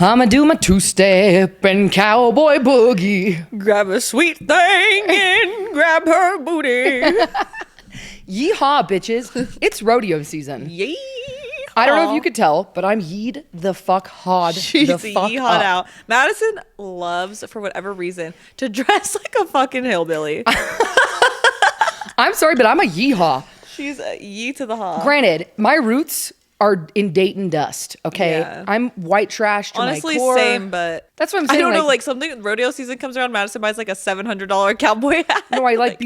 I'ma do my two-step and cowboy boogie. Grab a sweet thing and grab her booty. Yeehaw, bitches. It's rodeo season. Yee. I don't know if you could tell, but I'm yeed the fuck hod. She's the fuck yeehawed up. out. Madison loves, for whatever reason, to dress like a fucking hillbilly. I'm sorry, but I'm a yeehaw. She's a yee to the haw. Granted, my roots are in Dayton dust, okay? Yeah. I'm white trash to Honestly, my core. same, but That's what I'm saying. I don't know, like something rodeo season comes around, Madison buys like a $700 cowboy hat. No, I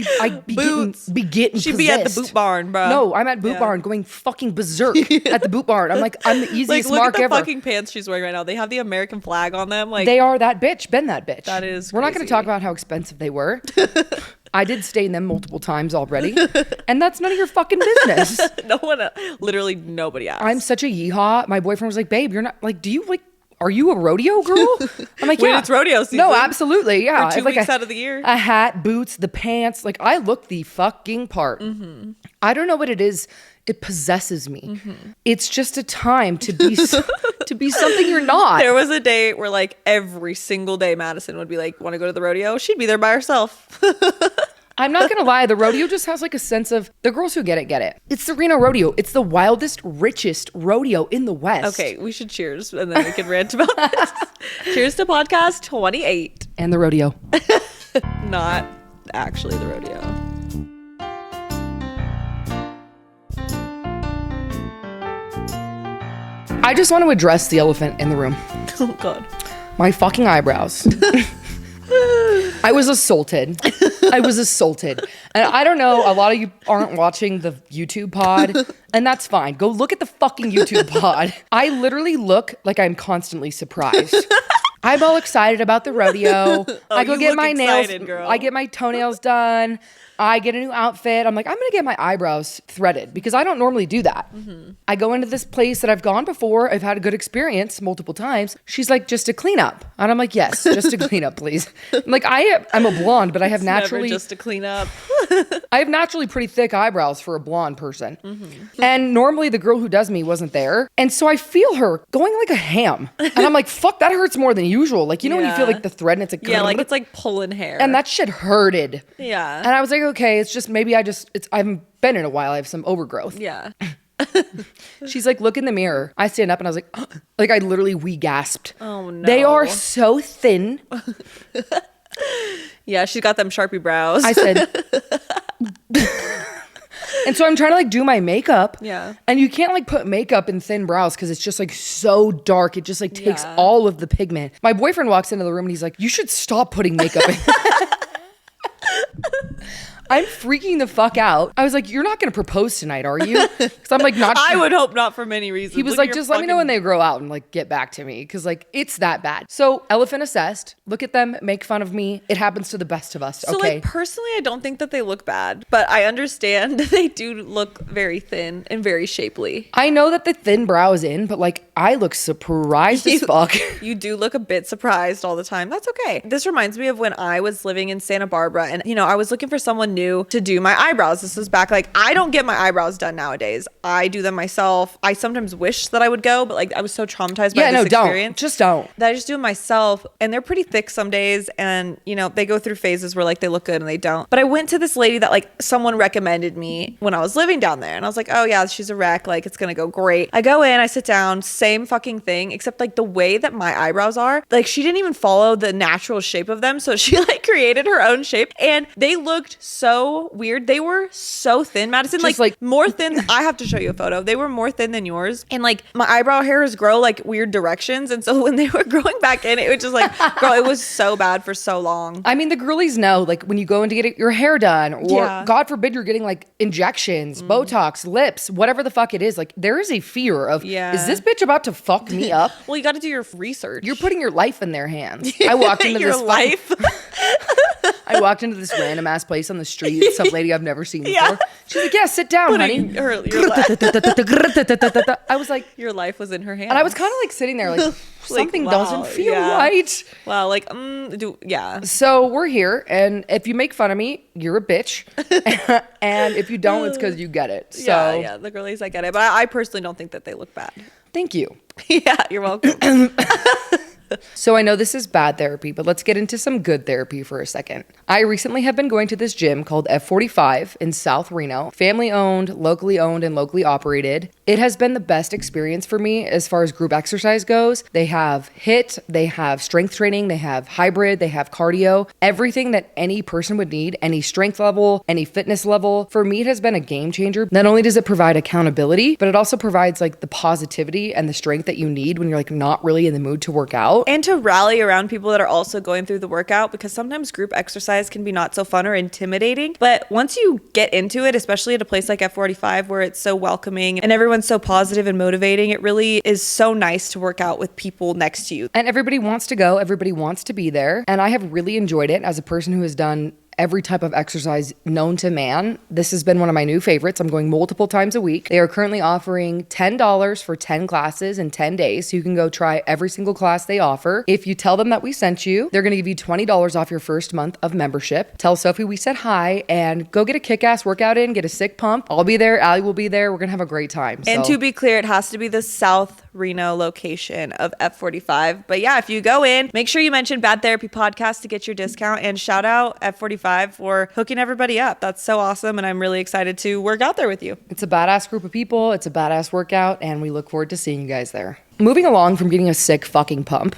be boots. getting She'd be at the possessed. boot barn, bro. No, I'm at boot barn going fucking berserk at the boot barn. I'm like, I'm the easiest look mark at the ever. fucking pants she's wearing right now. They have the American flag on them. Like They are that bitch. Been that bitch. That is We're not going to crazy. talk about how expensive they were. I did stay in them multiple times already, and that's none of your fucking business. no one, literally nobody asked. I'm such a yeehaw. My boyfriend was like, babe, you're not like, are you a rodeo girl? I'm like, Wait, yeah. it's rodeo season. No, absolutely. Yeah. For 2 It's like weeks out of the year. A hat, boots, the pants. Like I look the fucking part. Mm-hmm. I don't know what it is. It possesses me. Mm-hmm. It's just a time to be to be something you're not. There was a day where like every single day Madison would be like, want to go to the rodeo? She'd be there by herself. I'm not gonna lie, the rodeo just has like a sense of the girls who get it, get it. It's the Reno rodeo. It's the wildest, richest rodeo in the West. Okay, we should cheers and then we can rant about this. Cheers to podcast 28. And the rodeo. Not actually the rodeo. I just want to address the elephant in the room. Oh God. My fucking eyebrows. I was assaulted. And I don't know, a lot of you aren't watching the YouTube pod, and that's fine. Go look at the fucking YouTube pod. I literally look like I'm constantly surprised. I'm all excited about the rodeo. I go you get look my nails. excited, girl. I get my toenails done. I get a new outfit. I'm like, I'm going to get my eyebrows threaded because I don't normally do that. Mm-hmm. I go into this place that I've gone before. I've had a good experience multiple times. She's like, just a cleanup. And I'm like, yes, just a cleanup, please. I'm like, I'm a blonde, but I have naturally Never just to clean up. I have naturally pretty thick eyebrows for a blonde person. Mm-hmm. And normally the girl who does me wasn't there. And so I feel her going like a ham. And I'm like, fuck, that hurts more than usual. Like, you know when you feel like the thread and it's like, yeah, like it's like pulling hair. and that shit hurted. Yeah. And I was like, okay, it's just maybe I haven't been in a while. I have some overgrowth. Yeah. She's like, look in the mirror. I stand up and I was like, like I literally gasped. Oh no. They are so thin. Yeah, she's got them Sharpie brows. I said, and so I'm trying to like do my makeup. Yeah. And you can't like put makeup in thin brows because it's just like so dark. It just like takes all of the pigment. My boyfriend walks into the room and he's like, you should stop putting makeup in. I'm freaking the fuck out. I was like, you're not going to propose tonight, are you? Because I'm like, not. I would hope not for many reasons. He was like, just let me know when they grow out and like get back to me. Because like, it's that bad. So elephant assessed. Look at them. Make fun of me. It happens to the best of us. So okay. like personally, I don't think that they look bad, but I understand they do look very thin and very shapely. I know that the thin brow is in, but like I look surprised as fuck. You do look a bit surprised all the time. That's okay. This reminds me of when I was living in Santa Barbara and, you know, I was looking for someone new to do my eyebrows. This was back, like, I don't get my eyebrows done nowadays. I do them myself. I sometimes wish that I would go, but like I was so traumatized by this experience. Don't. Just don't. That I just do it myself. And they're pretty thick some days. And, you know, they go through phases where like they look good and they don't. But I went to this lady that like someone recommended me when I was living down there. And I was like, oh yeah, she's a wreck. Like it's going to go great. I go in, I sit down, same fucking thing, except like the way that my eyebrows are, like she didn't even follow the natural shape of them. So she like created her own shape and they looked so weird. They were so thin, Madison, Just like more thin. I have to show you a photo. They were more thin than yours. And like my eyebrow hairs grow like weird directions. And so when they were growing back in, it was just like, girl, it was so bad for so long. I mean, the girlies know, like when you go in to get your hair done, or God forbid you're getting like injections, Botox, lips, whatever the fuck it is, like there is a fear of, is this bitch about to fuck me up? Well, you got to do your research. You're putting your life in their hands. I walked into your life. I walked into this random ass place on the street, some lady I've never seen before. She's like, yeah, sit down, honey. I was like, your life was in her hands. and I was kind of like sitting there like, something doesn't feel right. Wow, like, So we're here, and if you make fun of me, you're a bitch. And if you don't, it's because you get it. So yeah, the girlies, I get it. But I personally don't think that they look bad. thank you. Yeah, you're welcome. So I know this is bad therapy, but let's get into some good therapy for a second. I recently have been going to this gym called F45 in South Reno, family owned, and locally operated. It has been the best experience for me as far as group exercise goes. They have HIIT, they have strength training, they have hybrid, they have cardio, everything that any person would need, any strength level, any fitness level. For me, it has been a game changer. Not only does it provide accountability, but it also provides like the positivity and the strength that you need when you're like not really in the mood to work out. And to rally around people that are also going through the workout, because sometimes group exercise can be not so fun or intimidating. But once you get into it, especially at a place like F45 where it's so welcoming and everyone's so positive and motivating, it really is so nice to work out with people next to you. And everybody wants to go, everybody wants to be there. And I have really enjoyed it as a person who has done every type of exercise known to man. This has been one of my new favorites. I'm going multiple times a week. They are currently offering $10 for 10 classes in 10 days. So you can go try every single class they offer. If you tell them that we sent you, they're going to give you $20 off your first month of membership. Tell Sophie we said hi and go get a kick-ass workout in, get a sick pump. I'll be there. Allie will be there. We're going to have a great time. And to be clear, it has to be the South Reno location of F45. But yeah, if you go in, make sure you mention Bad Therapy Podcast to get your discount, and shout out F45 for hooking everybody up. That's so awesome. And I'm really excited to work out there with you. It's a badass group of people. It's a badass workout. And we look forward to seeing you guys there. Moving along from getting a sick fucking pump,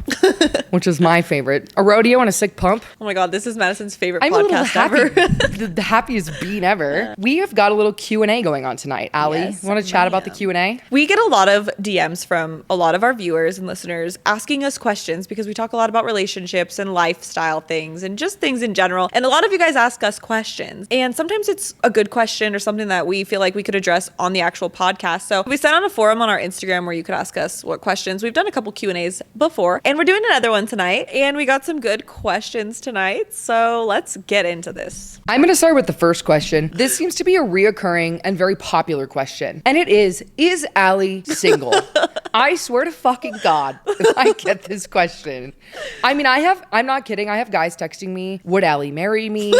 which is my favorite. A rodeo and a sick pump. Oh my God, this is Madison's favorite I'm a little podcast happy, ever. the happiest bean ever. We have got a little Q&A going on tonight. Allie, Yes, want to chat about the Q&A? We get a lot of DMs from a lot of our viewers and listeners asking us questions because we talk a lot about relationships and lifestyle things and just things in general. And a lot of you guys ask us questions. And sometimes it's a good question or something that we feel like we could address on the actual podcast. So we sent on a forum on our Instagram where you could ask us what questions. We've done a couple Q&As before, and we're doing another one tonight. And we got some good questions tonight. So let's get into this. I'm going to start with the first question. This seems to be a reoccurring and very popular question. And it is Allie single? I swear to fucking God, if I get this question. I mean, I'm not kidding. I have guys texting me, would Allie marry me?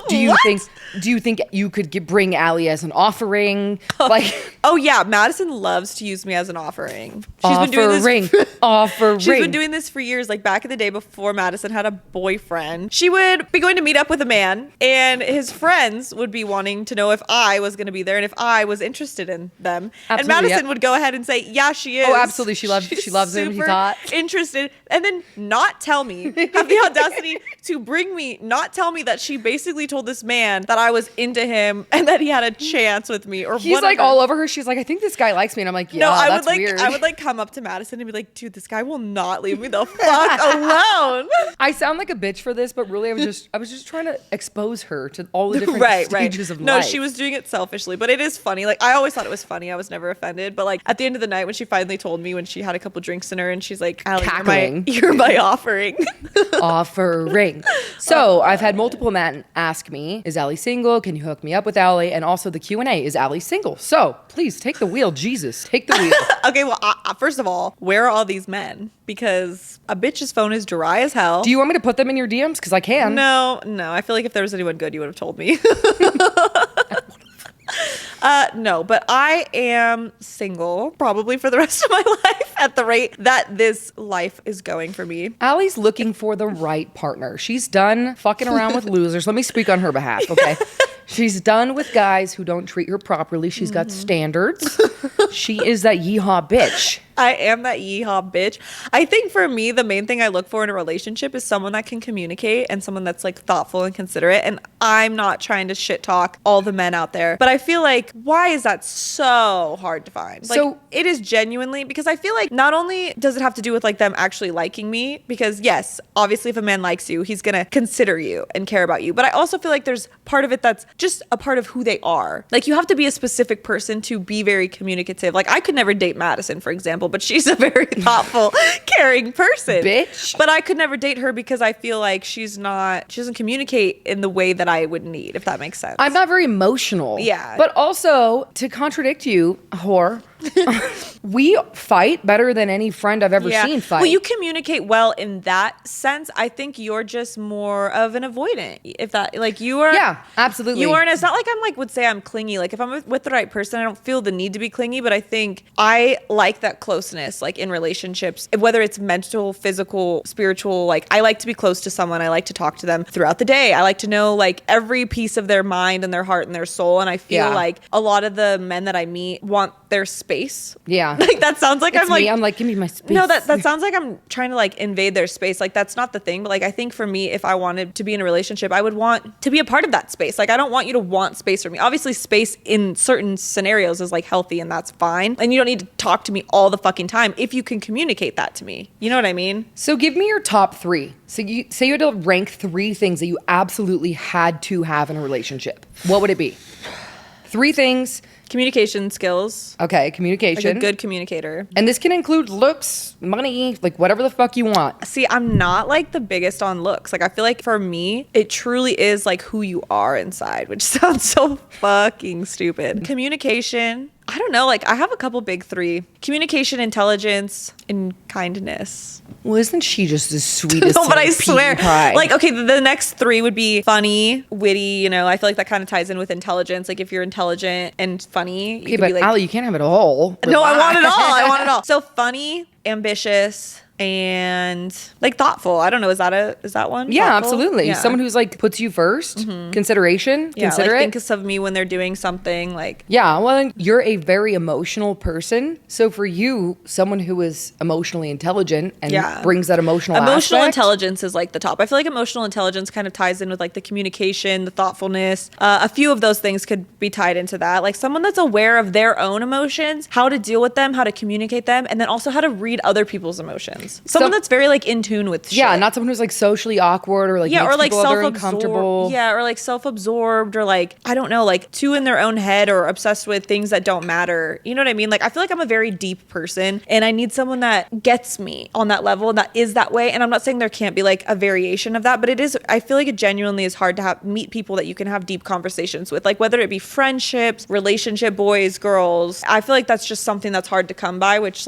Do you think you could bring Allie as an offering? Like, oh yeah, Madison loves to use me as an offering. She's been doing this for years. Like back in the day before Madison had a boyfriend, she would be going to meet up with a man, and his friends would be wanting to know if I was going to be there and if I was interested in them. Absolutely, and Madison would go ahead and say, "Yeah, she is." Oh, absolutely, she loves him. He's hot. Interested, and then not tell me, have the audacity to not tell me that she basically told this man that I was into him and that he had a chance with me, or he's whatever. like all over her. She's like, I think this guy likes me, and I'm like, yeah, that's weird. I would like come up to Madison and be like, dude, this guy will not leave me the fuck alone. I sound like a bitch for this, but really I was just trying to expose her to all the different stages of life. No, she was doing it selfishly, but it is funny. Like I always thought it was funny. I was never offended, but like at the end of the night when she finally told me, when she had a couple drinks in her, and she's like, Allie, you're my offering. Offering. So I've had multiple men ask me, is Allie single? Can you hook me up with Allie? And also the Q&A, is Allie single? So please take the wheel, Jesus, take the wheel. Okay, well, first of all, where are all these men? Because a bitch's phone is dry as hell. Do you want me to put them in your DMs? Because I can. No. I feel like if there was anyone good, you would have told me. No, but I am single probably for the rest of my life at the rate that this life is going for me. Allie's looking for the right partner. She's done fucking around with losers. Let me speak on her behalf, okay? She's done with guys who don't treat her properly. She's got standards. She is that yeehaw bitch. I am that yeehaw bitch. I think for me, the main thing I look for in a relationship is someone that can communicate and someone that's like thoughtful and considerate. And I'm not trying to shit talk all the men out there, but I feel like, why is that so hard to find? Like, So it is genuinely, because I feel like not only does it have to do with like them actually liking me, because yes, obviously if a man likes you, he's going to consider you and care about you. But I also feel like there's part of it that's just a part of who they are. Like you have to be a specific person to be very communicative. Like I could never date Madison, for example, but she's a very thoughtful, caring person. Bitch. But I could never date her because I feel like she doesn't communicate in the way that I would need, if that makes sense. I'm not very emotional. Yeah. But also, to contradict you, whore, We fight better than any friend I've ever seen fight. Well, you communicate well in that sense. I think you're just more of an avoidant. If that, like, you are. Yeah, absolutely. You aren't. It's not like I'm like would say I'm clingy. Like if I'm with the right person, I don't feel the need to be clingy. But I think I like that closeness, like in relationships, whether it's mental, physical, spiritual. Like I like to be close to someone. I like to talk to them throughout the day. I like to know like every piece of their mind and their heart and their soul. And I feel like a lot of the men that I meet want their space. Yeah. Like that sounds like I'm like, give me my space. No, that sounds like I'm trying to like invade their space. Like that's not the thing. But like I think for me, if I wanted to be in a relationship, I would want to be a part of that space. Like I don't want you to want space from me. Obviously, space in certain scenarios is like healthy and that's fine. And you don't need to talk to me all the fucking time if you can communicate that to me. You know what I mean? So give me your top 3. So you say you had to rank 3 things that you absolutely had to have in a relationship. What would it be? 3 things. Communication skills. Okay, communication. Like a good communicator. And this can include looks, money, like whatever the fuck you want. See, I'm not like the biggest on looks. Like I feel like for me, it truly is like who you are inside, which sounds so fucking stupid. Communication. I don't know. Like I have a couple big 3. Communication, intelligence, and kindness. Well, isn't she just the sweetest? No, but I swear. pie? Like, okay, the next 3 would be funny, witty, you know, I feel like that kind of ties in with intelligence. Like if you're intelligent and funny. Okay, but be like, Allie, you can't have it all. no, I want it all. I want it all. So funny, ambitious, and like thoughtful. I don't know. Is that one? Yeah, Thoughtful? absolutely. Yeah. Someone who's like puts you 1st, consideration, Yeah, considerate. like think of me when they're doing something like. Yeah, well, you're a very emotional person. So for you, someone who is emotionally intelligent and brings that emotional aspect, intelligence is like the top. I feel like emotional intelligence kind of ties in with like the communication, the thoughtfulness. A few of those things could be tied into that. Like someone that's aware of their own emotions, how to deal with them, how to communicate them, and then also how to read other people's emotions. Someone that's very like in tune with shit. Yeah, not someone who's like socially awkward or like makes or like people other uncomfortable. Yeah, or like self-absorbed or like I don't know, like too in their own head or obsessed with things that don't matter. You know what I mean? Like I feel like I'm a very deep person and I need someone that gets me on that level and that is that way. And I'm not saying there can't be like a variation of that, but it is. I feel like it genuinely is hard to meet people that you can have deep conversations with, like whether it be friendships, relationship, boys, girls. I feel like that's just something that's hard to come by, which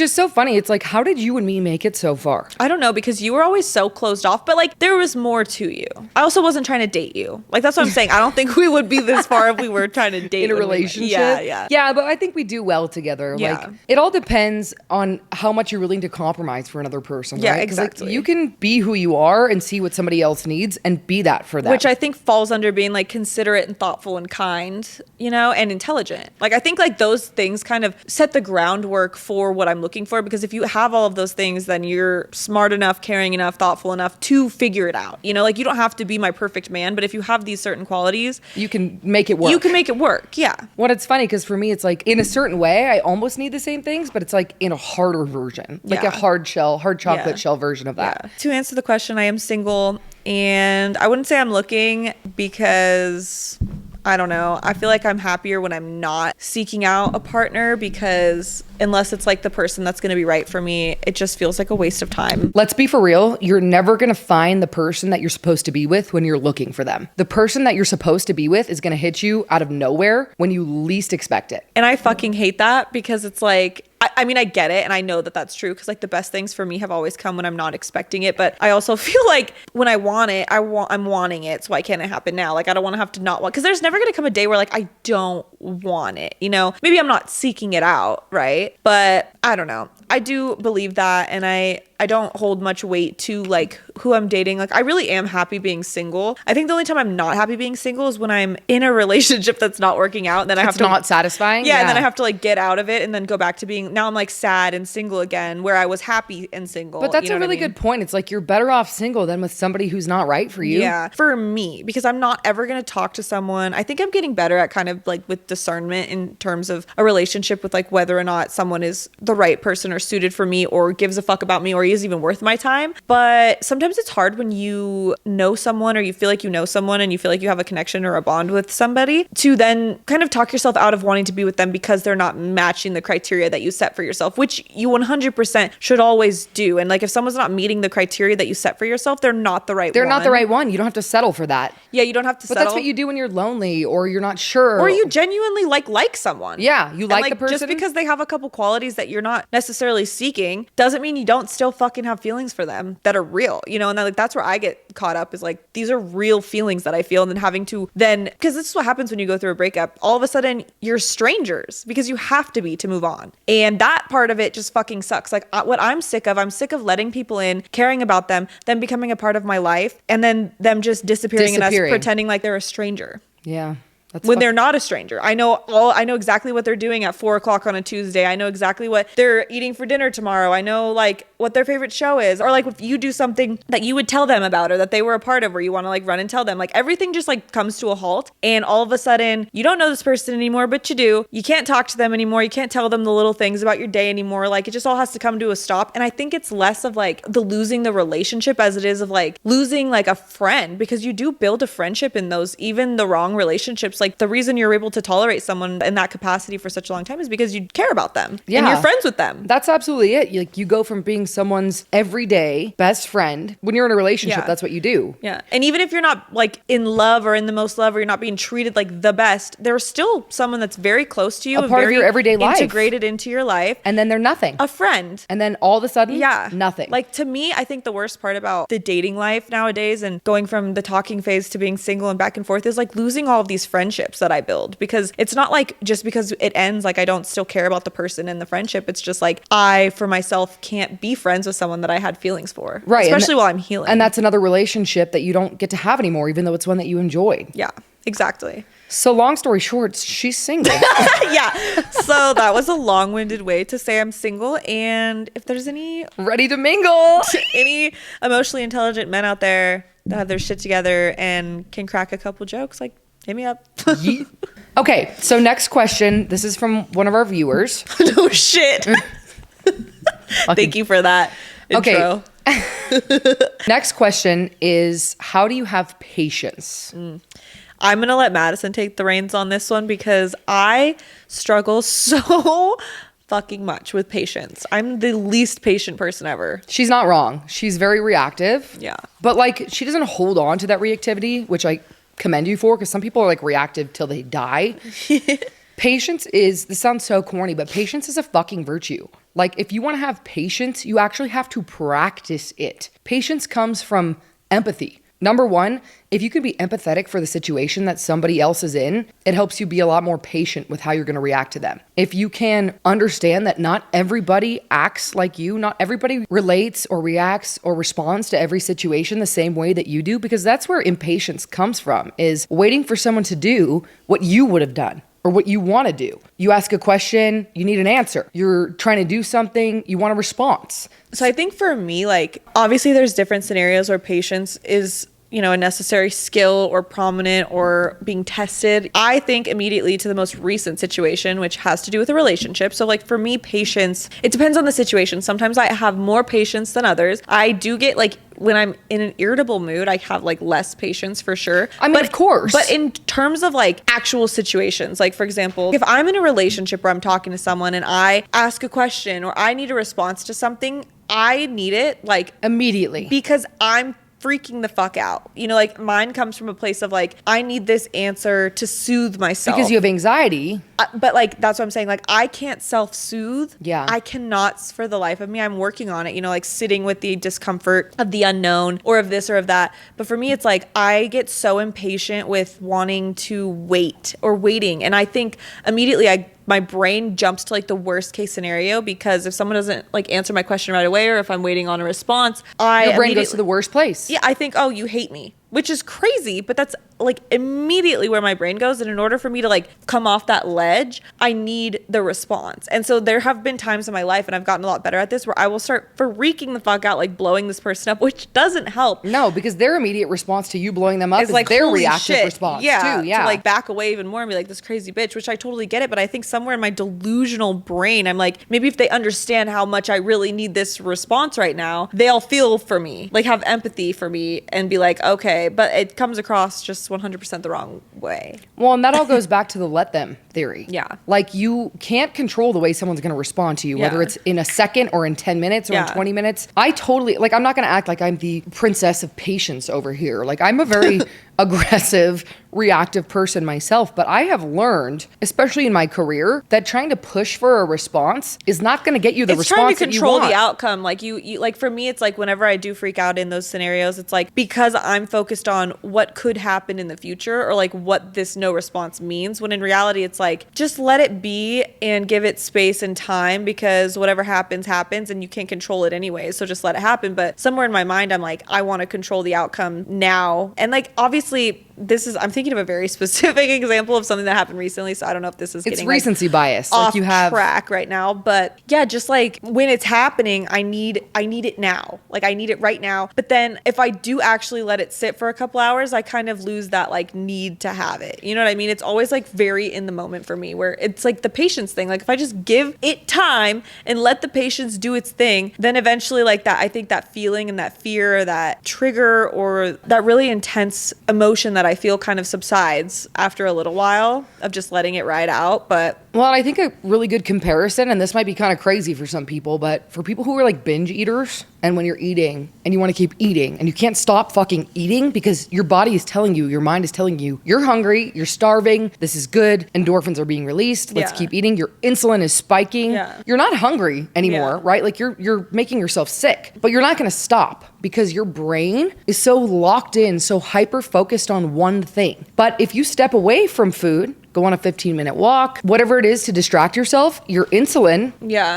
is so funny. It's like, how did you and me make it so far? I don't know, because you were always so closed off, but like there was more to you. I also wasn't trying to date you. Like that's what I'm saying. I don't think we would be this far if we were trying to date in a relationship. Yeah, but I think we do well together. Yeah. Like it all depends on how much you're willing to compromise for another person. Yeah, right? exactly. Like, you can be who you are and see what somebody else needs and be that for them. Which I think falls under being like considerate and thoughtful and kind, you know, and intelligent. Like I think like those things kind of set the groundwork for what I'm looking for, because if you have all of those things, then you're smart enough, caring enough, thoughtful enough to figure it out. You know, like you don't have to be my perfect man, but if you have these certain qualities, you can make it work. You can make it work. Yeah. Well, it's funny because for me, it's like in a certain way, I almost need the same things, but it's like in a harder version, like a hard chocolate shell version of that. Yeah. To answer the question, I am single, and I wouldn't say I'm looking because I don't know. I feel like I'm happier when I'm not seeking out a partner, because unless it's like the person that's going to be right for me, it just feels like a waste of time. Let's be for real. You're never going to find the person that you're supposed to be with when you're looking for them. The person that you're supposed to be with is going to hit you out of nowhere when you least expect it. And I fucking hate that, because it's like, I mean, I get it. And I know that that's true, because like the best things for me have always come when I'm not expecting it. But I also feel like when I want it, I'm wanting it. So why can't it happen now? Like, I don't want to have to not want, because there's never going to come a day where like, I don't want it, you know? Maybe I'm not seeking it out, right? But I don't know. I do believe that. And I don't hold much weight to like who I'm dating. Like I really am happy being single. I think the only time I'm not happy being single is when I'm in a relationship that's not working out, and then I have to not satisfying. Yeah, and then I have to like get out of it and then go back to being, now I'm like sad and single again, where I was happy and single. But that's you know a really good point. It's like you're better off single than with somebody who's not right for you. Yeah, for me, because I'm not ever going to talk to someone. I think I'm getting better at kind of like with discernment in terms of a relationship with like whether or not someone is the right person or suited for me or gives a fuck about me or story is even worth my time. But sometimes it's hard when you know someone, or you feel like you know someone and you feel like you have a connection or a bond with somebody, to then kind of talk yourself out of wanting to be with them because they're not matching the criteria that you set for yourself, which you 100% should always do. And like, if someone's not meeting the criteria that you set for yourself, they're not the right one. They're not the right one. You don't have to settle for that. Yeah, you don't have to But settle. that's what you do when you're lonely or you're not sure. Or you genuinely like someone. Yeah, you like And, the person. Just because they have a couple qualities that you're not necessarily seeking doesn't mean you don't still fucking have feelings for them that are real, you know? And like, that's where I get caught up, is like, these are real feelings that I feel. And then having to because this is what happens when you go through a breakup. All of a sudden you're strangers because you have to be to move on. And that part of it just fucking sucks. Like, what I'm sick of letting people in, caring about them becoming a part of my life, and then them just disappearing and us pretending like they're a stranger. Yeah. When they're not a stranger. I know exactly what they're doing at 4:00 on a Tuesday. I know exactly what they're eating for dinner tomorrow. I know like what their favorite show is, or like if you do something that you would tell them about or that they were a part of, where you want to like run and tell them, like everything just like comes to a halt, and all of a sudden you don't know this person anymore, but you do. You can't talk to them anymore. You can't tell them the little things about your day anymore. Like, it just all has to come to a stop. And I think it's less of like the losing the relationship as it is of like losing like a friend, because you do build a friendship in those, even the wrong relationships. Like, the reason you're able to tolerate someone in that capacity for such a long time is because you care about them. Yeah. And you're friends with them. That's absolutely it. You go from being someone's everyday best friend. When you're in a relationship, that's what you do. Yeah. And even if you're not like in love or in the most love, or you're not being treated like the best, there's still someone that's very close to you, a part of your everyday life, integrated into your life. And then they're nothing. A friend. And then all of a sudden, nothing. Like, to me, I think the worst part about the dating life nowadays and going from the talking phase to being single and back and forth is like losing all of these friendships that I build. Because it's not like just because it ends, like I don't still care about the person and the friendship. It's just like I, for myself, can't be friends with someone that I had feelings for. Right. Especially while I'm healing. And that's another relationship that you don't get to have anymore, even though it's one that you enjoyed. Yeah, exactly. So long story short, she's single. Yeah. So that was a long-winded way to say I'm single. And if there's any ready to mingle, any emotionally intelligent men out there that have their shit together and can crack a couple jokes, like, hit me up. Okay, so next question. This is from one of our viewers. No shit. Thank you for that intro. Okay. Next question is, how do you have patience? I'm going to let Madison take the reins on this one, because I struggle so fucking much with patience. I'm the least patient person ever. She's not wrong. She's very reactive. Yeah. But like, she doesn't hold on to that reactivity, which I commend you for, because some people are like reactive till they die. Patience is, this sounds so corny, but patience is a fucking virtue. Like, if you want to have patience, you actually have to practice it. Patience comes from empathy. Number one, if you can be empathetic for the situation that somebody else is in, it helps you be a lot more patient with how you're going to react to them. If you can understand that not everybody acts like you, not everybody relates or reacts or responds to every situation the same way that you do, because that's where impatience comes from, is waiting for someone to do what you would have done or what you want to do. You ask a question, you need an answer. You're trying to do something, you want a response. So I think for me, like, obviously there's different scenarios where patience is, you know, a necessary skill or prominent or being tested. I think immediately to the most recent situation, which has to do with a relationship. So like, for me, patience, it depends on the situation. Sometimes I have more patience than others. I do get like, when I'm in an irritable mood, I have like less patience for sure. I mean, of course. But in terms of like actual situations, like for example, if I'm in a relationship where I'm talking to someone and I ask a question or I need a response to something, I need it like immediately, because I'm freaking the fuck out. You know, like mine comes from a place of like, I need this answer to soothe myself. Because you have anxiety. But like, that's what I'm saying. Like, I can't self-soothe. Yeah. I cannot for the life of me. I'm working on it, you know, like sitting with the discomfort of the unknown or of this or of that. But for me, it's like, I get so impatient with wanting to wait or waiting. And I think immediately my brain jumps to like the worst case scenario, because if someone doesn't like answer my question right away, or if I'm waiting on a response, your brain goes to the worst place. Yeah, I think, oh, you hate me. which is crazy, but that's like immediately where my brain goes. And in order for me to like come off that ledge, I need the response. And so there have been times in my life, and I've gotten a lot better at this, where I will start freaking the fuck out, like blowing this person up, which doesn't help. No, because their immediate response to you blowing them up is like their reactive response too. Yeah. To like back away even more and be like, this crazy bitch, which I totally get it. But I think somewhere in my delusional brain, I'm like, maybe if they understand how much I really need this response right now, they'll feel for me, like have empathy for me and be like, okay. But it comes across just 100% the wrong way. Well, and that all goes back to the let them theory. Yeah. Like you can't control the way someone's going to respond to you, whether it's in a second or in 10 minutes or in 20 minutes. I totally, like, I'm not going to act like I'm the princess of patience over here. Like, I'm a very aggressive, reactive person myself, but I have learned, especially in my career, that trying to push for a response is not going to get you the response that you want. It's trying to control the outcome. Like you like for me, it's like whenever I do freak out in those scenarios, it's like because I'm focused on what could happen in the future or like what this no response means, when in reality, it's like just let it be and give it space and time, because whatever happens and you can't control it anyway. So just let it happen. But somewhere in my mind, I'm like, I want to control the outcome now. And like, obviously, I'm thinking of a very specific example of something that happened recently, so I don't know if this is getting recency bias, off like you have track right now. But yeah, just like when it's happening, I need it now. Like I need it right now. But then if I do actually let it sit for a couple hours, I kind of lose that like need to have it. You know what I mean? It's always like very in the moment for me, where it's like the patience thing. Like if I just give it time and let the patience do its thing, then eventually like that, I think that feeling and that fear or that trigger or that really intense emotion that I feel kind of subsides after a little while of just letting it ride out. But well, I think a really good comparison, and this might be kind of crazy for some people, but for people who are like binge eaters, and when you're eating and you want to keep eating and you can't stop fucking eating because your body is telling you, your mind is telling you, you're hungry, you're starving, this is good, endorphins are being released, let's keep eating, your insulin is spiking, you're not hungry anymore, right? Like you're making yourself sick, but you're not going to stop because your brain is so locked in, so hyper focused on one thing. But if you step away from food, go on a 15-minute walk, whatever it is to distract yourself, your insulin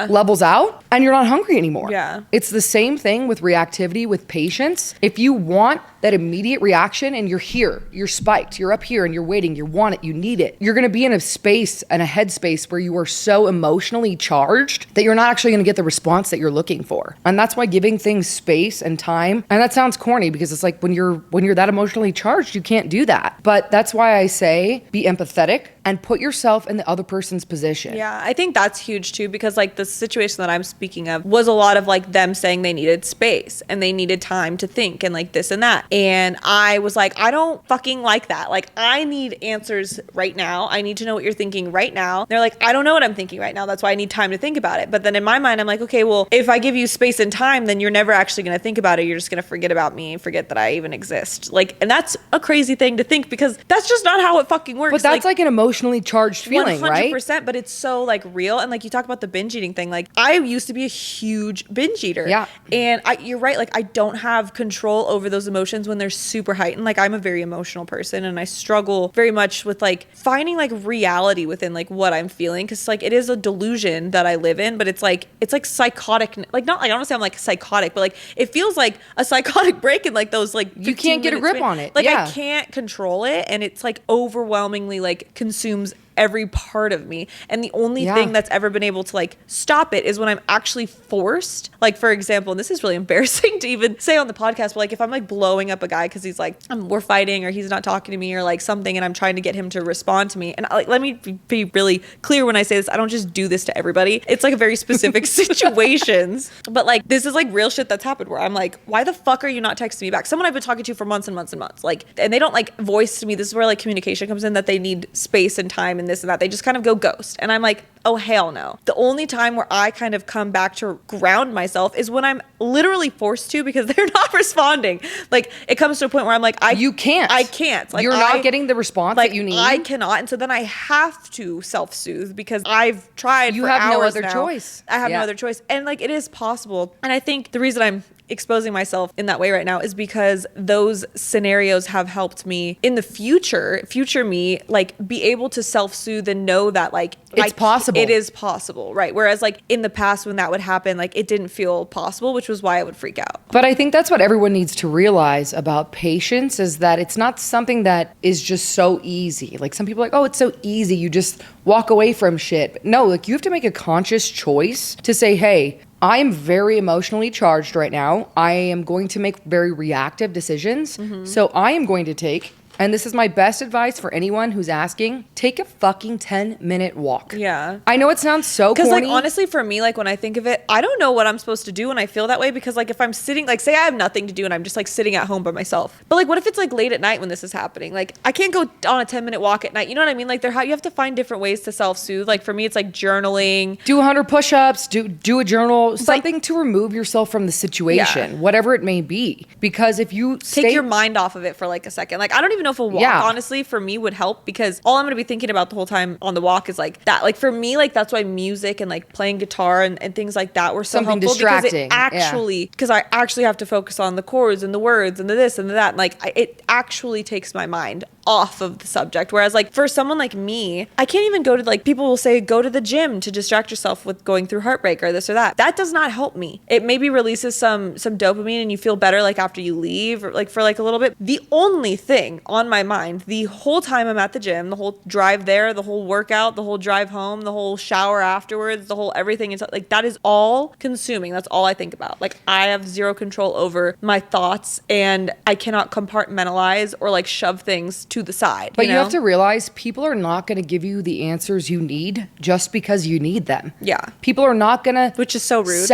levels out and you're not hungry anymore. Yeah. It's the same thing with reactivity, with patience. If you want that immediate reaction and you're here, you're spiked, you're up here and you're waiting, you want it, you need it, you're going to be in a space and a headspace where you are so emotionally charged that you're not actually going to get the response that you're looking for. And that's why giving things space and time, and that sounds corny because it's like when you're that emotionally charged, you can't do that. But that's why I say be empathetic and put yourself in the other person's position. Yeah, I think that's huge too, because like the situation that I'm speaking of was a lot of like them saying they needed space and they needed time to think and like this and that. And I was like, I don't fucking like that. Like I need answers right now. I need to know what you're thinking right now. They're like, I don't know what I'm thinking right now. That's why I need time to think about it. But then in my mind, I'm like, okay, well, if I give you space and time, then you're never actually going to think about it. You're just going to forget about me and forget that I even exist. Like, and that's a crazy thing to think because that's just not how it fucking works. But that's like an emotionally charged feeling, 100%, right? 100%, but it's so like real. And like you talk about the binge eating thing, like I used to be a huge binge eater. Yeah. And you're right. Like I don't have control over those emotions when they're super heightened. Like I'm a very emotional person and I struggle very much with like finding like reality within like what I'm feeling. Cause like it is a delusion that I live in, but it's like psychotic. Like not like, I don't say I'm like psychotic, but like it feels like a psychotic break in like those like you can't get a grip on it. Like I can't control it. And it's like overwhelmingly like consumes every part of me. And the only thing that's ever been able to like stop it is when I'm actually forced. Like for example, and this is really embarrassing to even say on the podcast, but like if I'm like blowing up a guy because he's like we're fighting or he's not talking to me or like something and I'm trying to get him to respond to me, and like let me be really clear when I say this, I don't just do this to everybody. It's like a very specific situations, but like this is like real shit that's happened where I'm like, why the fuck are you not texting me back? Someone I've been talking to for months and months and months, like, and they don't like voice to me. This is where like communication comes in, that they need space and time and this and that. They just kind of go ghost. And I'm like, oh, hell no. The only time where I kind of come back to ground myself is when I'm literally forced to, because they're not responding. Like it comes to a point where I'm like, I can't. Like, you're not getting the response that you need. I cannot. And so then I have to self-soothe because I've tried you for have hours no other now. choice. I have no other choice. And like it is possible. And I think the reason I'm exposing myself in that way right now is because those scenarios have helped me in the future me, like be able to self-soothe and know that like it's possible. possible. It is possible, right? Whereas like in the past when that would happen, like it didn't feel possible, which was why I would freak out. But I think that's what everyone needs to realize about patience, is that it's not something that is just so easy. Like some people are like, oh, it's so easy, you just walk away from shit. But no, like you have to make a conscious choice to say, hey, I am very emotionally charged right now. I am going to make very reactive decisions. So I am going to take, and this is my best advice for anyone who's asking, take a fucking 10-minute walk. Yeah. I know it sounds so corny. Because like honestly for me, like when I think of it, I don't know what I'm supposed to do when I feel that way, because like if I'm sitting, like say I have nothing to do and I'm just like sitting at home by myself. But like what if it's like late at night when this is happening? Like I can't go on a 10-minute walk at night. You know what I mean? Like you have to find different ways to self-soothe. Like for me it's like journaling. Do 100 push-ups, do a journal, something to remove yourself from the situation, whatever it may be. Because if you take your mind off of it for like a second. Like I don't even know if a walk honestly for me would help, because all I'm going to be thinking about the whole time on the walk is like that. Like for me, like that's why music and like playing guitar and things like that were so something helpful, distracting. Because I actually have to focus on the chords and the words and the this and the that. And like it actually takes my mind off of the subject. Whereas like for someone like me, I can't even go to, like people will say go to the gym to distract yourself with going through heartbreak or this or that. That does not help me. It maybe releases some dopamine and you feel better like after you leave, or like for like a little bit. The only thing on my mind the whole time I'm at the gym, the whole drive there, the whole workout, the whole drive home, the whole shower afterwards, the whole everything, is like that is all consuming. That's all I think about. Like I have zero control over my thoughts, and I cannot compartmentalize or like shove things to the side. But you have to realize people are not going to give you the answers you need just because you need them. Yeah. People are not going to... Which is so rude.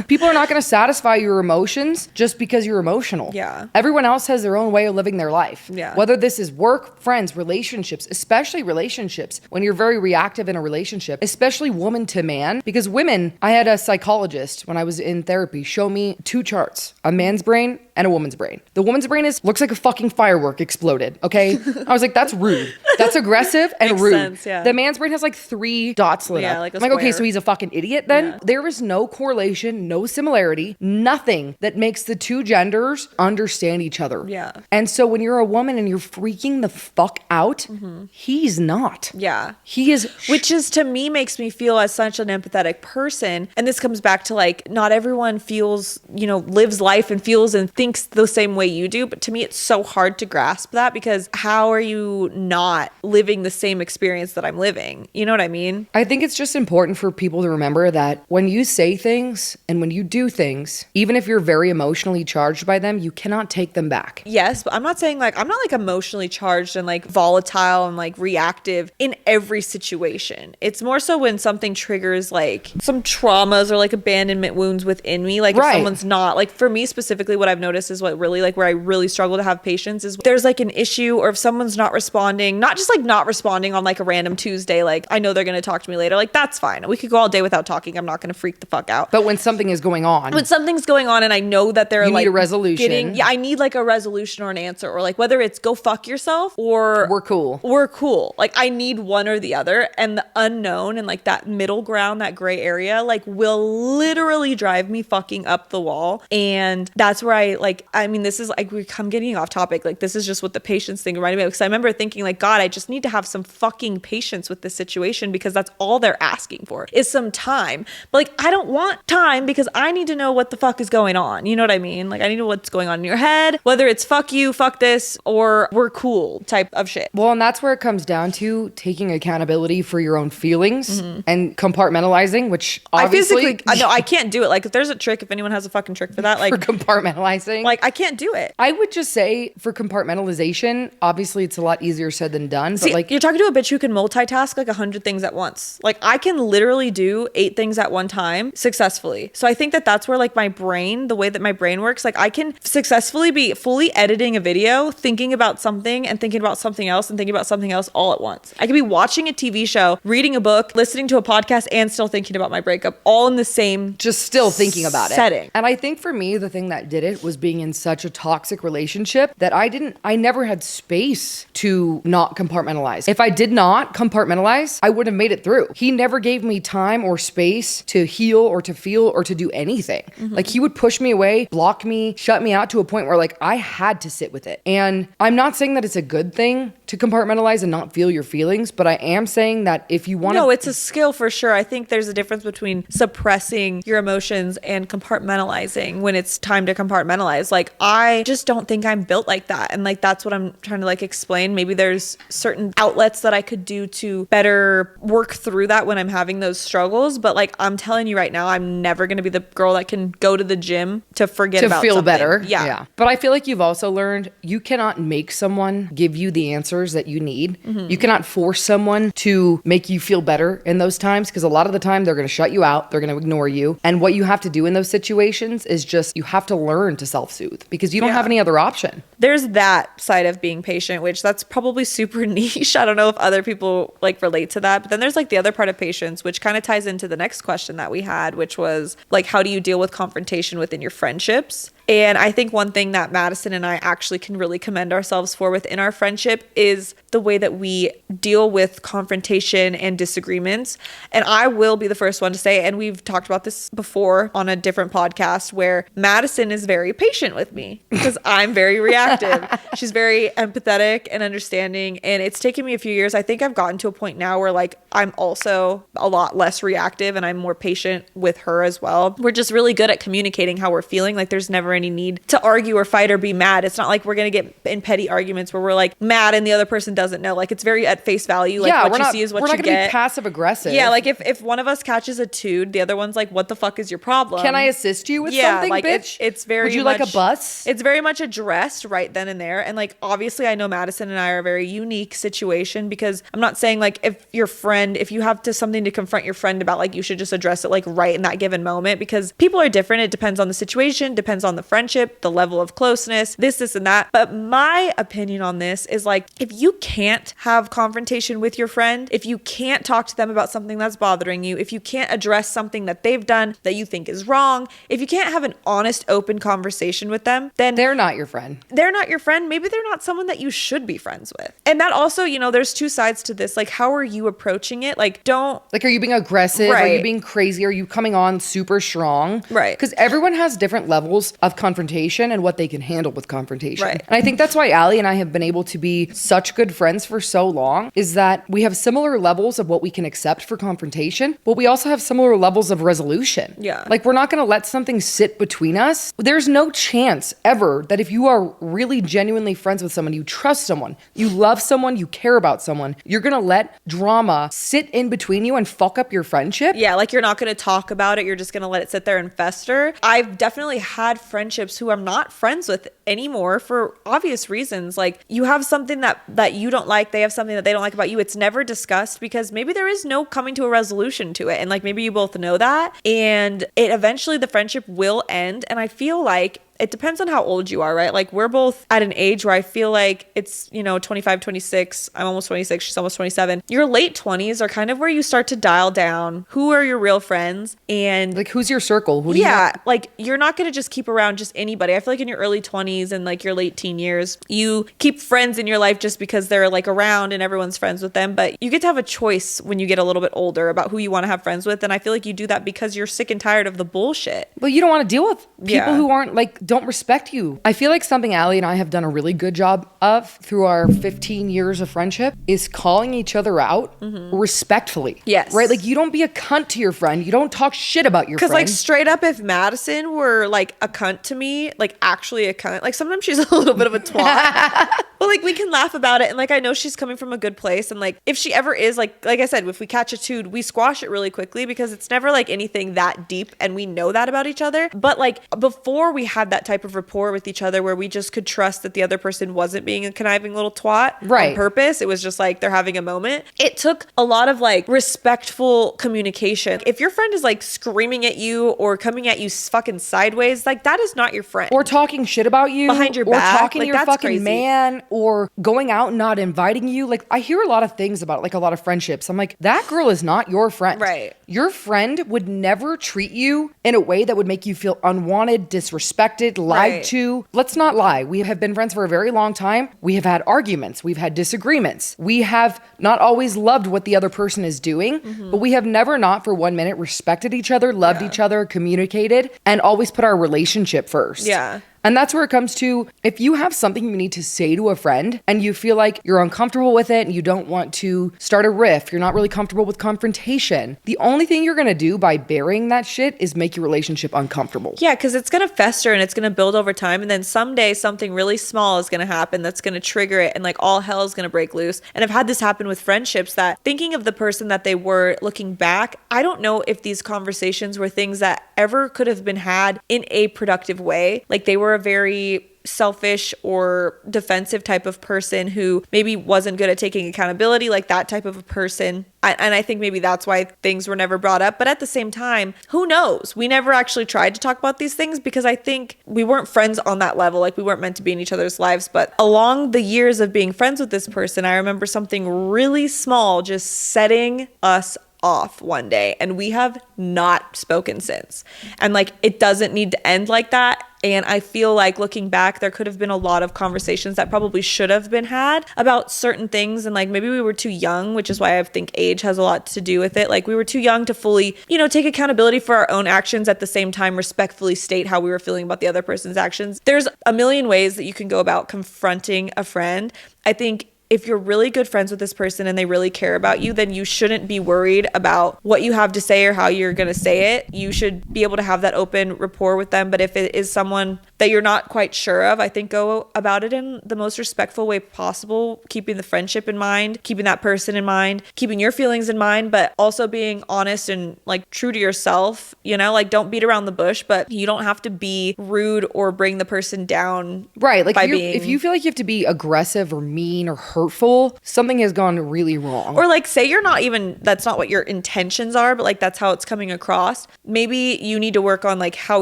People are not going to satisfy your emotions just because you're emotional. Yeah. Everyone else has their own way of living their life. Yeah. Whether this is work, friends, relationships, especially relationships, when you're very reactive in a relationship, especially woman to man, because women, I had a psychologist when I was in therapy show me two charts, a man's brain and a woman's brain. The woman's brain looks like a fucking firework exploded, okay? I was like, that's rude. That's aggressive and Makes rude. sense, yeah. The man's brain has like 3 dots lit up. Like a I'm like, okay, square. so he's a fucking idiot then? Yeah. There is no correlation, no similarity, nothing that makes the two genders understand each other. Yeah. And so when you're a woman and you're freaking the fuck out, he's not. Yeah. He is. Which is, to me, makes me feel as such an empathetic person. And this comes back to like, not everyone feels, lives life and feels and thinks the same way you do. But to me, it's so hard to grasp that, because how are you not living the same experience that I'm living? You know what I mean? I think it's just important for people to remember that when you say things and when you do things, even if you're very emotionally charged by them, you cannot take them back. Yes, but I'm not saying like, I'm not like emotionally charged and like volatile and like reactive in every situation. It's more so when something triggers like some traumas or like abandonment wounds within me. Like if someone's not, like for me specifically, what I've noticed is what really like where I really struggle to have patience is there's like an issue, or if someone's not responding, not just like not responding on like a random Tuesday, like I know they're going to talk to me later. Like that's fine. We could go all day without talking. I'm not going to freak the fuck out. But when something is going on. When something's going on and I know that they're You like need a resolution. I need like a resolution or an answer, or like whether it's go fuck yourself or We're cool. Like I need one or the other, and the unknown and like that middle ground, that gray area, like will literally drive me fucking up the wall. And that's where this is like, I'm getting off topic. Like this is just what the patience thing reminded me of, because I remember thinking like, God, I just need to have some fucking patience with this situation, because that's all they're asking for is some time. But like, I don't want time, because I need to know what the fuck is going on. You know what I mean? Like I need to know what's going on in your head, whether it's fuck you, fuck this, or we're cool type of shit. Well, and that's where it comes down to taking accountability for your own feelings and compartmentalizing, which obviously... I can't do it. Like if there's a trick, if anyone has a fucking trick for that, like... For compartmentalizing? Like I can't do it. I would just say for compartmentalization, obviously it's a lot easier said than done. See, but like you're talking to a bitch who can multitask like 100 things at once. Like I can literally do 8 things at one time successfully. So I think that that's where like my brain, the way that my brain works, like I can successfully be fully editing a video, thinking about something and thinking about something else and thinking about something else all at once. I could be watching a TV show, reading a book, listening to a podcast, and still thinking about my breakup, all in the same just still thinking about setting. And I think for me, the thing that did it was being in such a toxic relationship that I never had space to not compartmentalize. If I did not compartmentalize, I would have made it through. He never gave me time or space to heal or to feel or to do anything. Like he would push me away, block me, shut me out to a point where like I had to sit with it. And I'm not saying that it's a good thing to compartmentalize and not feel your feelings, but I am saying that if you want to... No, it's a skill for sure. I think there's a difference between suppressing your emotions and compartmentalizing when it's time to compartmentalize. Like, I just don't think I'm built like that. And like, that's what I'm trying to like explain. Maybe there's certain outlets that I could do to better work through that when I'm having those struggles. But like, I'm telling you right now, I'm never going to be the girl that can go to the gym to forget about feel something. Better. Yeah. But I feel like you've also learned you cannot make someone give you the answers that you need. You cannot force someone to make you feel better in those times, because a lot of the time they're going to shut you out. They're going to ignore you. And what you have to do in those situations is just, you have to learn to self-soothe, because you don't have any other option. There's that side of being patient, which that's probably super niche. I don't know if other people like relate to that. But then there's like the other part of patience, which kind of ties into the next question that we had, which was like, how do you deal with confrontation within your friendships? And I think one thing that Madison and I actually can really commend ourselves for within our friendship is the way that we deal with confrontation and disagreements. And I will be the first one to say, and we've talked about this before on a different podcast, where Madison is very patient with me because I'm very reactive. She's very empathetic and understanding. And it's taken me a few years. I think I've gotten to a point now where like I'm also a lot less reactive and I'm more patient with her as well. We're just really good at communicating how we're feeling. Like, there's never any need to argue or fight or be mad. It's not like we're going to get in petty arguments where we're like mad and the other person doesn't know. Like, it's very at face value. Like, what you see is what you get. We're not going to be passive aggressive. Yeah, like if one of us catches a tude, the other one's like, what the fuck is your problem? Can I assist you with something, like bitch? It's very Would you much, like a bus? It's very much addressed right then and there. And like, obviously I know Madison and I are a very unique situation, because I'm not saying like if you have something to confront your friend about, like you should just address it like right in that given moment, because people are different. It depends on the situation, depends on the friendship, the level of closeness, this and that. But my opinion on this is like, if you can't have confrontation with your friend, if you can't talk to them about something that's bothering you, if you can't address something that they've done that you think is wrong, if you can't have an honest, open conversation with them, then they're not your friend. They're not your friend. Maybe they're not someone that you should be friends with. And that also, there's two sides to this. Like, how are you approaching it? Like, are you being aggressive? Right. Are you being crazy? Are you coming on super strong? Right. Because everyone has different levels of confrontation and what they can handle with confrontation. Right. And I think that's why Allie and I have been able to be such good friends for so long, is that we have similar levels of what we can accept for confrontation, but we also have similar levels of resolution. Yeah. Like, we're not going to let something sit between us. There's no chance ever that if you are really genuinely friends with someone, you trust someone, you love someone, you care about someone, you're going to let drama sit in between you and fuck up your friendship. Yeah, like you're not going to talk about it. You're just going to let it sit there and fester. I've definitely had friendships who I'm not friends with anymore for obvious reasons. Like, you have something that you don't like, they have something that they don't like about you. It's never discussed because maybe there is no coming to a resolution to it. And like, maybe you both know that. And it eventually, the friendship will end. And I feel like it depends on how old you are, right? Like, we're both at an age where I feel like it's, 25, 26. I'm almost 26. She's almost 27. Your late 20s are kind of where you start to dial down who are your real friends, and like, who's your circle? Who do you know? Like, you're not going to just keep around just anybody. I feel like in your early 20s and like your late teen years, you keep friends in your life just because they're like around and everyone's friends with them. But you get to have a choice when you get a little bit older about who you want to have friends with. And I feel like you do that because you're sick and tired of the bullshit. But you don't want to deal with people who aren't like, don't respect you. I feel like something Allie and I have done a really good job of through our 15 years of friendship is calling each other out respectfully. Yes. Right? Like, you don't be a cunt to your friend. You don't talk shit about your friend. Because like, straight up, if Madison were like a cunt to me, like actually a cunt, like sometimes she's a little bit of a twat, but like, we can laugh about it. And like, I know she's coming from a good place. And like, if she ever is like I said, if we catch a tude, we squash it really quickly because it's never like anything that deep. And we know that about each other. But like, before we had that type of rapport with each other where we just could trust that the other person wasn't being a conniving little twat on purpose. It was just like, they're having a moment. It took a lot of like respectful communication. If your friend is like screaming at you or coming at you fucking sideways, like, that is not your friend. Or talking shit about you behind your back. Or talking like, to your fucking crazy. man, or going out and not inviting you. Like, I hear a lot of things about like a lot of friendships. I'm like, that girl is not your friend. Right. Your friend would never treat you in a way that would make you feel unwanted, disrespected, lied to. Let's not lie. We have been friends for a very long time. We have had arguments. We've had disagreements. We have not always loved what the other person is doing, but we have never not for 1 minute respected each other, loved each other, communicated, and always put our relationship first. Yeah. And that's where it comes to, if you have something you need to say to a friend and you feel like you're uncomfortable with it and you don't want to start a riff, you're not really comfortable with confrontation, the only thing you're going to do by burying that shit is make your relationship uncomfortable. Yeah, because it's going to fester and it's going to build over time. And then someday something really small is going to happen that's going to trigger it, and like all hell is going to break loose. And I've had this happen with friendships, that thinking of the person that they were looking back, I don't know if these conversations were things that ever could have been had in a productive way. Like they were a very selfish or defensive type of person who maybe wasn't good at taking accountability, like that type of a person. And I think maybe that's why things were never brought up. But at the same time, who knows? We never actually tried to talk about these things because I think we weren't friends on that level. Like we weren't meant to be in each other's lives. But along the years of being friends with this person, I remember something really small just setting us off one day, and we have not spoken since. And like, it doesn't need to end like that. And I feel like looking back, there could have been a lot of conversations that probably should have been had about certain things. And like, maybe we were too young, which is why I think age has a lot to do with it. Like we were too young to fully, take accountability for our own actions, at the same time respectfully state how we were feeling about the other person's actions. There's a million ways that you can go about confronting a friend. I think if you're really good friends with this person and they really care about you, then you shouldn't be worried about what you have to say or how you're going to say it. You should be able to have that open rapport with them. But if it is someone that you're not quite sure of, I think go about it in the most respectful way possible, keeping the friendship in mind, keeping that person in mind, keeping your feelings in mind, but also being honest and like true to yourself, like don't beat around the bush, but you don't have to be rude or bring the person down. Right. Like if you feel like you have to be aggressive or mean or hurtful, something has gone really wrong. Or like, say you're not even, that's not what your intentions are, but like that's how it's coming across. Maybe you need to work on like how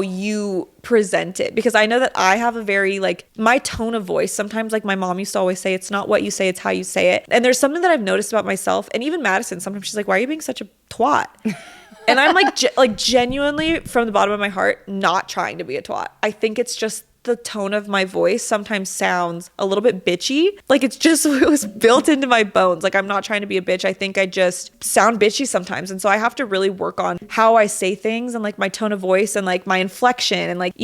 you present it, because I know that I have a very like, my tone of voice, sometimes like my mom used to always say, it's not what you say, it's how you say it. And there's something that I've noticed about myself, and even Madison, sometimes she's like, why are you being such a twat? And I'm like genuinely from the bottom of my heart not trying to be a twat. I think it's just the tone of my voice sometimes sounds a little bit bitchy. Like it was built into my bones. Like I'm not trying to be a bitch. I think I just sound bitchy sometimes. And so I have to really work on how I say things and like my tone of voice and like my inflection and like,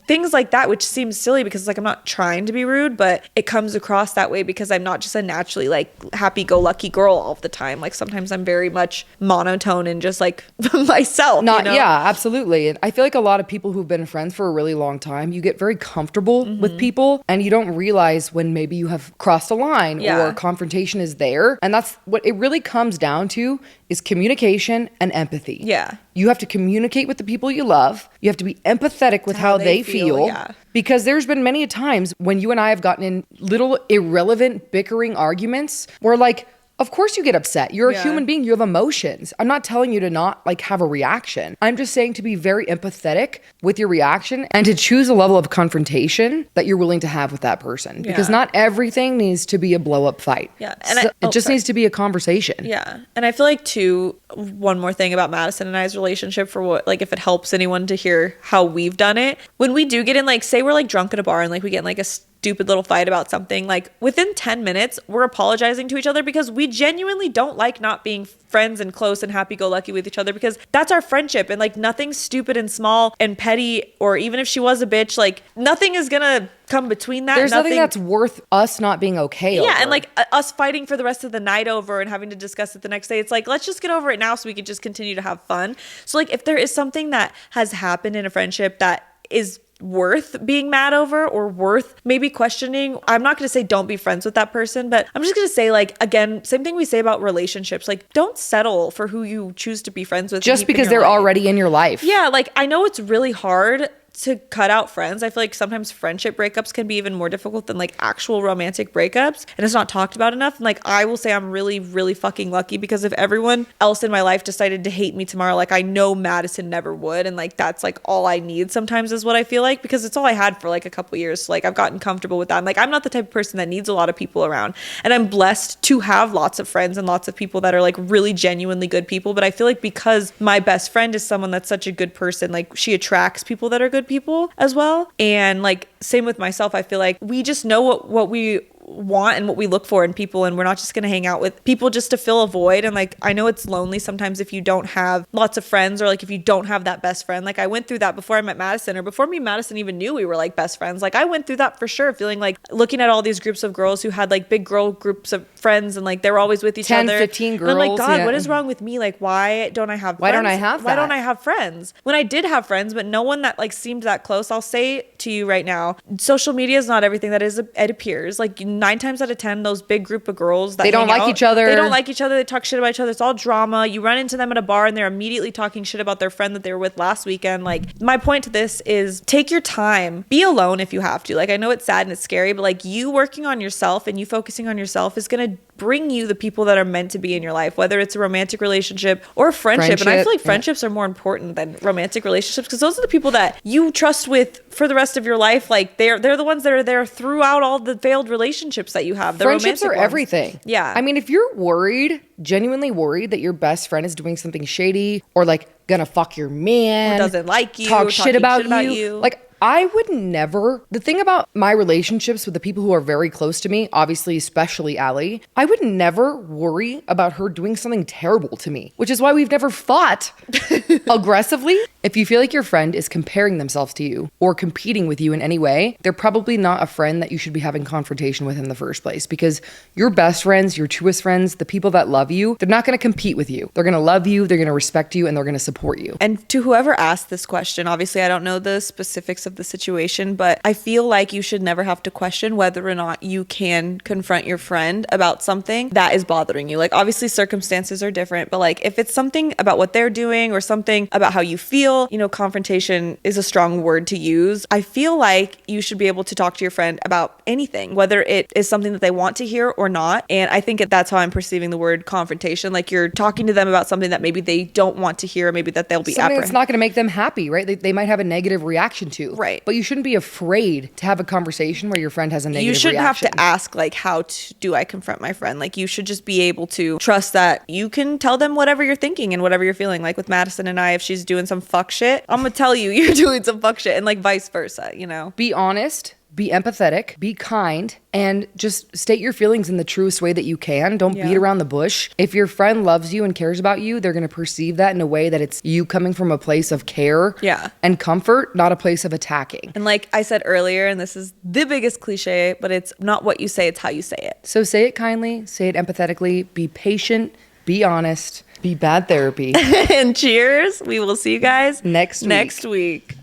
things like that, which seems silly because like I'm not trying to be rude, but it comes across that way because I'm not just a naturally like happy-go-lucky girl all the time. Like sometimes I'm very much monotone and just like myself. Yeah, absolutely. And I feel like a lot of people who've been friends for a really long time, you get very comfortable with people and you don't realize when maybe you have crossed a line or confrontation is there. And that's what it really comes down to, is communication and empathy. Yeah. You have to communicate with the people you love. You have to be empathetic with how they feel. Yeah. Because there's been many times when you and I have gotten in little irrelevant bickering arguments where like, of course you get upset. You're a human being. You have emotions. I'm not telling you to not like have a reaction. I'm just saying to be very empathetic with your reaction and to choose a level of confrontation that you're willing to have with that person. Because not everything needs to be a blow up fight. Yeah. And it just needs to be a conversation. Yeah. And I feel like too, one more thing about Madison and I's relationship, for what, like if it helps anyone to hear how we've done it, when we do get in, like say we're like drunk at a bar and like we get in like a stupid little fight about something, like within 10 minutes we're apologizing to each other because we genuinely don't like not being friends and close and happy-go-lucky with each other, because that's our friendship. And like nothing stupid and small and petty, or even if she was a bitch, like nothing is gonna come between that. There's nothing that's worth us not being okay over. And like us fighting for the rest of the night over and having to discuss it the next day. It's like, let's just get over it now so we can just continue to have fun. So like if there is something that has happened in a friendship that is worth being mad over or worth maybe questioning, I'm not going to say don't be friends with that person, but I'm just going to say, like, again, same thing we say about relationships, like don't settle for who you choose to be friends with just because they're already in your life. Yeah, like I know it's really hard to cut out friends. I feel like sometimes friendship breakups can be even more difficult than like actual romantic breakups, and it's not talked about enough. And like I will say I'm really, really fucking lucky, because if everyone else in my life decided to hate me tomorrow, like I know Madison never would, and like that's like all I need sometimes is what I feel like, because it's all I had for like a couple years. So like I've gotten comfortable with that. I'm like, I'm not the type of person that needs a lot of people around, and I'm blessed to have lots of friends and lots of people that are like really genuinely good people. But I feel like because my best friend is someone that's such a good person, like she attracts people that are good people as well. And like same with myself, I feel like we just know what we want and what we look for in people, and we're not just going to hang out with people just to fill a void. And like, I know it's lonely sometimes if you don't have lots of friends, or like if you don't have that best friend. Like I went through that before I met Madison, or before me and Madison even knew we were like best friends. Like I went through that for sure, feeling like looking at all these groups of girls who had like big girl groups of friends, and like they were always with each 10, other. 15 girls. And I'm like, God, yeah. what is wrong with me? Like, why don't I have friends? Why don't I have Why that? don't I have friends? When I did have friends, but no one that like seemed that close. I'll say to you right now, social media is not everything that it appears. Like 9 times out of 10, those big group of girls that They don't hang like out, each other. They don't like each other. They talk shit about each other. It's all drama. You run into them at a bar and they're immediately talking shit about their friend that they were with last weekend. Like my point to this is take your time. Be alone if you have to. Like I know it's sad and it's scary, but like you working on yourself and you focusing on yourself is going to bring you the people that are meant to be in your life, whether it's a romantic relationship or a friendship. And I feel like friendships are more important than romantic relationships, because those are the people that you trust with for the rest of your life. Like they're the ones that are there throughout all the failed relationships that you have. The Friendships are ones. everything. Yeah. I mean, if you're worried, genuinely worried that your best friend is doing something shady, or like gonna fuck your man, Or doesn't like you, talk shit about you. you, like I would never, the thing about my relationships with the people who are very close to me, obviously, especially Allie, I would never worry about her doing something terrible to me, which is why we've never fought aggressively. If you feel like your friend is comparing themselves to you or competing with you in any way, they're probably not a friend that you should be having confrontation with in the first place, because your best friends, your truest friends, the people that love you, they're not going to compete with you. They're going to love you, they're going to respect you, and they're going to support you. And to whoever asked this question, obviously I don't know the specifics of the situation, but I feel like you should never have to question whether or not you can confront your friend about something that is bothering you. Like obviously circumstances are different, but like if it's something about what they're doing or something about how you feel, you know, confrontation is a strong word to use. I feel like you should be able to talk to your friend about anything, whether it is something that they want to hear or not. And I think that's how I'm perceiving the word confrontation. Like you're talking to them about something that maybe they don't want to hear, maybe that they'll be something that's not going to make them happy, right? They might have a negative reaction to. Right. But you shouldn't be afraid to have a conversation where your friend has a negative reaction. You shouldn't have to ask, like, do I confront my friend? Like, you should just be able to trust that you can tell them whatever you're thinking and whatever you're feeling. Like with Madison and I, if she's doing some fuck shit, I'm going to tell you you're doing some fuck shit, and like vice versa, you know? Be honest. Be empathetic, be kind, and just state your feelings in the truest way that you can. Don't beat around the bush. If your friend loves you and cares about you, they're going to perceive that in a way that it's you coming from a place of care and comfort, not a place of attacking. And like I said earlier, and this is the biggest cliche, but it's not what you say, it's how you say it. So say it kindly, say it empathetically, be patient, be honest, be bad therapy. And cheers. We will see you guys next week.